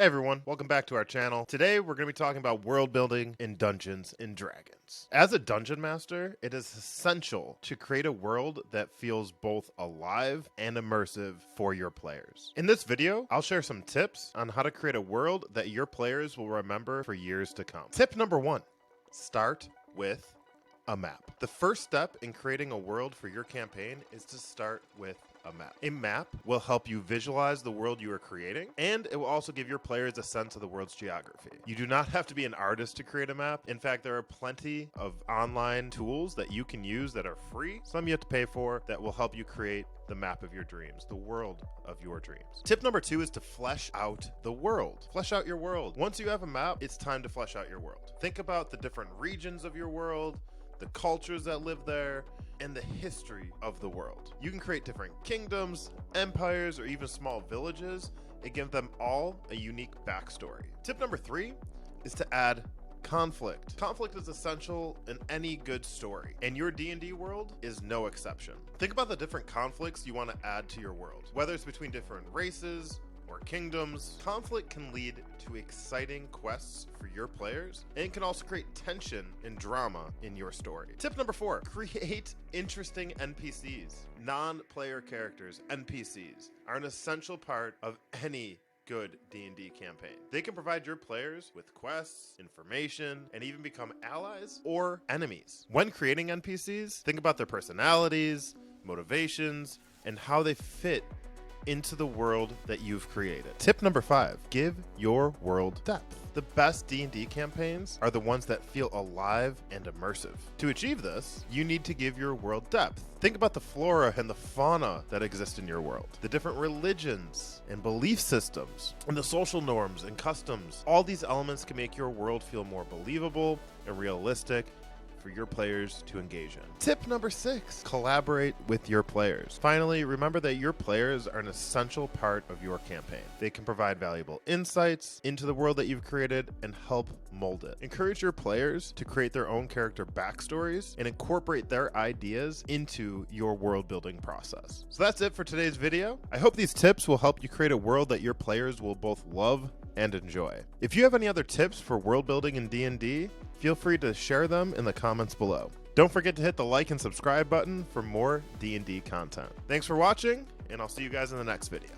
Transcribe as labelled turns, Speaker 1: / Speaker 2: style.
Speaker 1: Hey everyone, welcome back to our channel. Today we're going to be talking about world building in Dungeons and Dragons. As a dungeon master, it is essential to create a world that feels both alive and immersive for your players. In this video, I'll share some tips on how to create a world that your players will remember for years to come. Tip number 1, start with a map. The first step in creating a world for your campaign is to start with a map. A map will help you visualize the world you are creating, and it will also give your players a sense of the world's geography. You do not have to be an artist to create a map. In fact, there are plenty of online tools that you can use that are free, some you have to pay for, that will help you create the map of your dreams, the world of your dreams. Tip number 2 is to flesh out the world. Flesh out your world. Once you have a map, it's time to flesh out your world. Think about the different regions of your world, the cultures that live there, and the history of the world. You can create different kingdoms, empires, or even small villages and give them all a unique backstory. Tip number 3 is to add conflict. Conflict is essential in any good story, and your D&D world is no exception. Think about the different conflicts you want to add to your world, whether it's between different races or kingdoms. Conflict can lead to exciting quests for your players, and it can also create tension and drama in your story. Tip number 4, create interesting NPCs. Non-player characters, NPCs, are an essential part of any good D&D campaign. They can provide your players with quests, information, and even become allies or enemies. When creating NPCs, think about their personalities, motivations, and how they fit into the world that you've created. Tip number 5, give your world depth. The best D&D campaigns are the ones that feel alive and immersive. To achieve this, you need to give your world depth. Think about the flora and the fauna that exist in your world, the different religions and belief systems, and the social norms and customs. All these elements can make your world feel more believable and realistic for your players to engage in. Tip number 6, collaborate with your players. Finally, remember that your players are an essential part of your campaign. They can provide valuable insights into the world that you've created and help mold it. Encourage your players to create their own character backstories and incorporate their ideas into your world building process. So that's it for today's video. I hope these tips will help you create a world that your players will both love and enjoy. If you have any other tips for world building in D&D, feel free to share them in the comments below. Don't forget to hit the like and subscribe button for more D&D content. Thanks for watching, and I'll see you guys in the next video.